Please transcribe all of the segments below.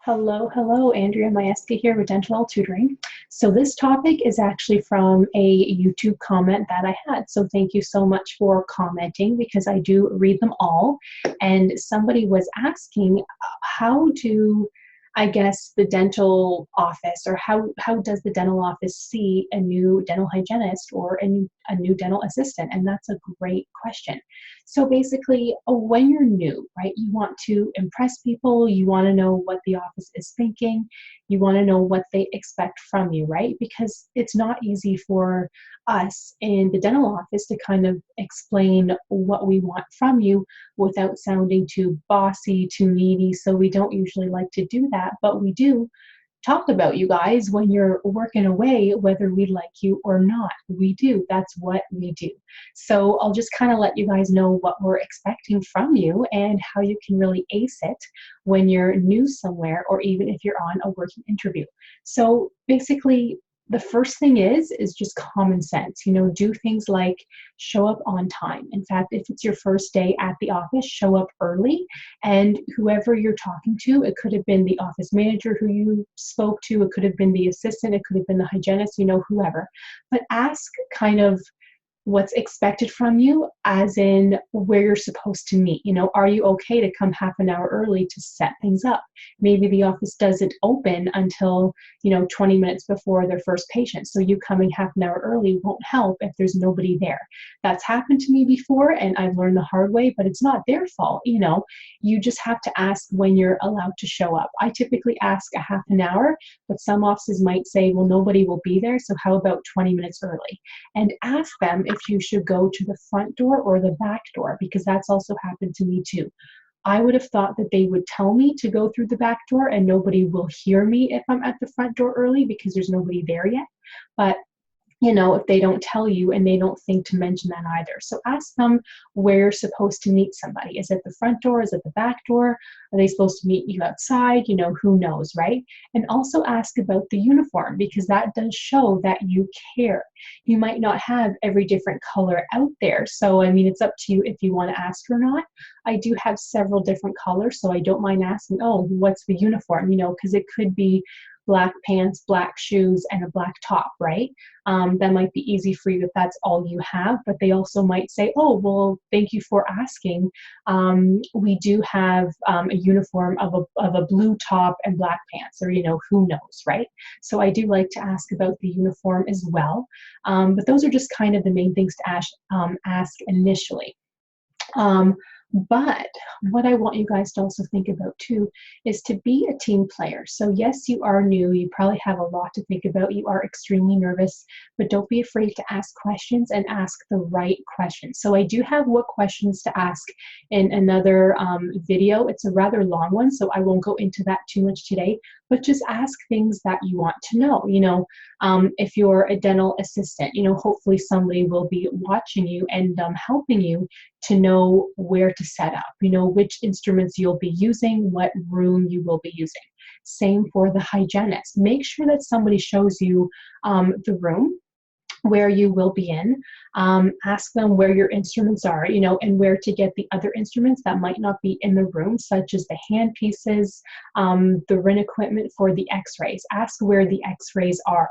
Hello, hello, Andrea Twarowski here with Dentalelle Tutoring. So this topic is actually from a YouTube comment that I had. So thank you so much for commenting because I do read them all. And somebody was asking how do, I guess, the dental office or how does the dental office see a new dental hygienist or a new dental assistant? And that's a great question. So basically, when you're new, right, you want to impress people, you want to know what the office is thinking, you want to know what they expect from you, right? Because it's not easy for us in the dental office to kind of explain what we want from you without sounding too bossy, too needy. So we don't usually like to do that, but we do talk about you guys when you're working away, whether we like you or not. We do. That's what we do. So I'll just kind of let you guys know what we're expecting from you and how you can really ace it when you're new somewhere or even if you're on a working interview. So basically, the first thing is just common sense. Do things like show up on time. In fact, if it's your first day at the office, show up early, and whoever you're talking to, it could have been the office manager who you spoke to, it could have been the assistant, it could have been the hygienist, whoever. But ask kind of what's expected from you, as in where you're supposed to meet. Are you okay to come half an hour early to set things up? Maybe the office doesn't open until 20 minutes before their first patient, so you coming half an hour early won't help if there's nobody there. That's happened to me before and I've learned the hard way, but it's not their fault. You just have to ask when you're allowed to show up. I typically ask a half an hour, but some offices might say, well, nobody will be there, so how about 20 minutes early? And ask them if you should go to the front door or the back door, because that's also happened to me too. I would have thought that they would tell me to go through the back door and nobody will hear me if I'm at the front door early because there's nobody there yet. But if they don't tell you and they don't think to mention that either. So ask them where you're supposed to meet somebody. Is it the front door? Is it the back door? Are they supposed to meet you outside? Who knows, right? And also ask about the uniform, because that does show that you care. You might not have every different color out there. So, it's up to you if you want to ask or not. I do have several different colors, so I don't mind asking, oh, what's the uniform? Because it could be black pants, black shoes, and a black top, right? That might be easy for you if that's all you have, but they also might say, oh, well, thank you for asking. We do have a uniform of a blue top and black pants, or, who knows, right? So I do like to ask about the uniform as well. But those are just kind of the main things to ask initially. But what I want you guys to also think about too is to be a team player. So yes, you are new. You probably have a lot to think about. You are extremely nervous, but don't be afraid to ask questions and ask the right questions. So I do have what questions to ask in another video. It's a rather long one, so I won't go into that too much today, but just ask things that you want to know. If you're a dental assistant, hopefully somebody will be watching you and helping you to know where to set up, which instruments you'll be using, what room you will be using. Same for the hygienist. Make sure that somebody shows you the room where you will be in. Ask them where your instruments are, and where to get the other instruments that might not be in the room, such as the hand pieces, the RIN equipment for the x-rays. Ask where the x-rays are.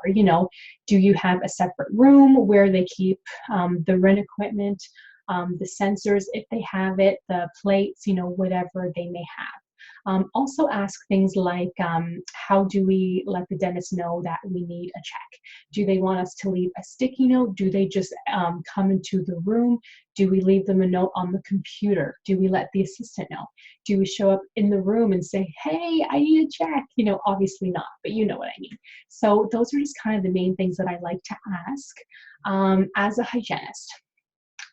Do you have a separate room where they keep the RIN equipment, the sensors if they have it, the plates, whatever they may have. Also ask things like, how do we let the dentist know that we need a check? Do they want us to leave a sticky note? Do they just come into the room? Do we leave them a note on the computer? Do we let the assistant know? Do we show up in the room and say, hey, I need a check? Obviously not, but you know what I mean. So those are just kind of the main things that I like to ask as a hygienist.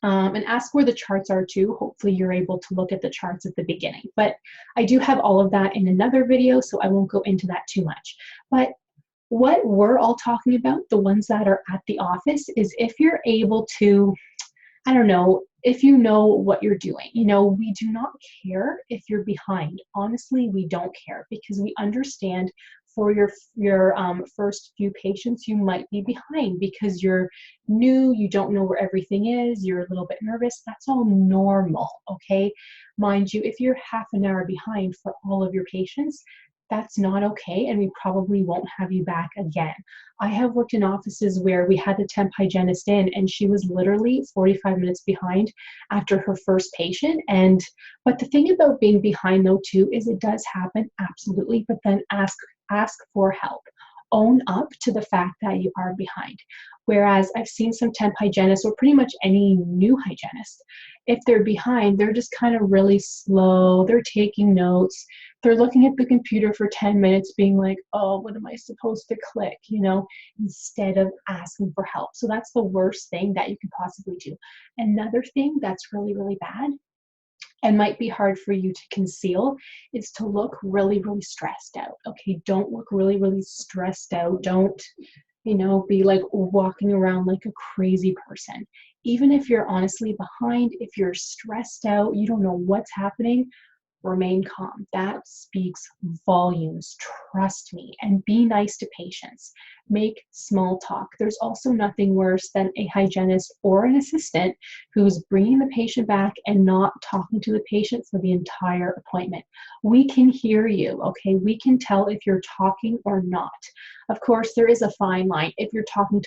And ask where the charts are too. Hopefully you're able to look at the charts at the beginning. But I do have all of that in another video, so I won't go into that too much. But what we're all talking about, the ones that are at the office, is if you're able to, I don't know, if you know what you're doing. We do not care if you're behind. Honestly, we don't care, because we understand for your first few patients, you might be behind because you're new, you don't know where everything is, you're a little bit nervous. That's all normal, okay? Mind you, if you're half an hour behind for all of your patients, that's not okay, and we probably won't have you back again. I have worked in offices where we had the temp hygienist in, and she was literally 45 minutes behind after her first patient. But the thing about being behind though too is it does happen, absolutely, but then ask for help. Own up to the fact that you are behind. Whereas I've seen some temp hygienists, or pretty much any new hygienist, if they're behind, they're just kind of really slow, they're taking notes, they're looking at the computer for 10 minutes being like, oh, what am I supposed to click, instead of asking for help. So that's the worst thing that you can possibly do. Another thing that's really, really bad and might be hard for you to conceal is to look really, really stressed out. Okay, don't look really, really stressed out. Don't, be like walking around like a crazy person. Even if you're honestly behind, if you're stressed out, you don't know what's happening, remain calm. That speaks volumes, trust me, and be nice to patients. Make small talk. There's also nothing worse than a hygienist or an assistant who's bringing the patient back and not talking to the patient for the entire appointment. We can hear you, okay? We can tell if you're talking or not. Of course, there is a fine line. If you're talking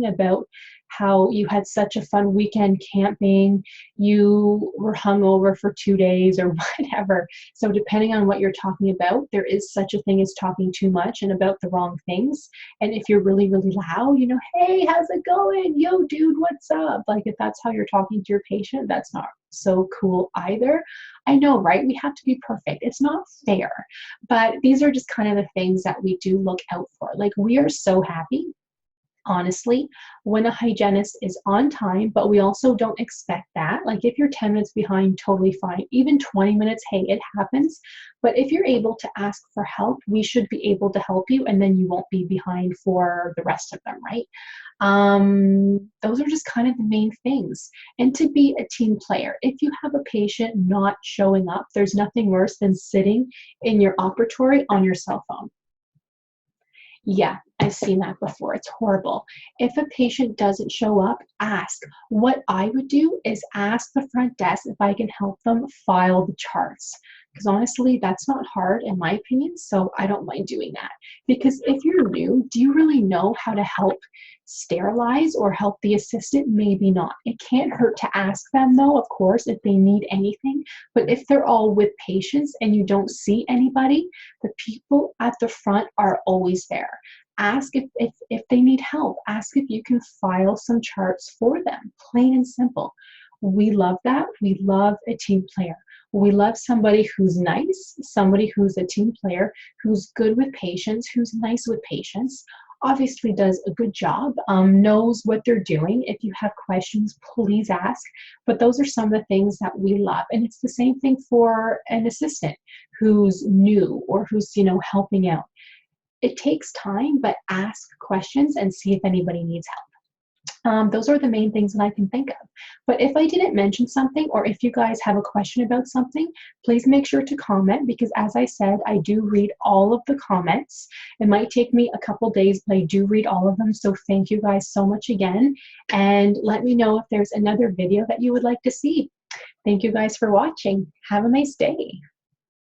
about how you had such a fun weekend camping, you were hungover for 2 days or whatever. So depending on what you're talking about, there is such a thing as talking too much and about the wrong things. And if you're really, really loud, hey, how's it going? Yo, dude, what's up? Like if that's how you're talking to your patient, that's not so cool either. I know, right? We have to be perfect. It's not fair. But these are just kind of the things that we do look out for. Like we are so happy, honestly, when a hygienist is on time, but we also don't expect that. Like if you're 10 minutes behind, totally fine. Even 20 minutes, hey, it happens. But if you're able to ask for help, we should be able to help you, and then you won't be behind for the rest of them, right? Those are just kind of the main things. And to be a team player, if you have a patient not showing up, there's nothing worse than sitting in your operatory on your cell phone. Yeah, I've seen that before. It's horrible. If a patient doesn't show up, ask. What I would do is ask the front desk if I can help them file the charts. Because honestly, that's not hard in my opinion, so I don't mind doing that. Because if you're new, do you really know how to help sterilize or help the assistant? Maybe not. It can't hurt to ask them though, of course, if they need anything. But if they're all with patients and you don't see anybody, the people at the front are always there. Ask if they need help. Ask if you can file some charts for them, plain and simple. We love that. We love a team player. We love somebody who's nice, somebody who's a team player, who's good with patients, who's nice with patients, obviously does a good job, knows what they're doing. If you have questions, please ask. But those are some of the things that we love. And it's the same thing for an assistant who's new or who's, helping out. It takes time, but ask questions and see if anybody needs help. Those are the main things that I can think of. But if I didn't mention something, or if you guys have a question about something, please make sure to comment, because as I said, I do read all of the comments. It might take me a couple days, but I do read all of them. So thank you guys so much again. And let me know if there's another video that you would like to see. Thank you guys for watching. Have a nice day.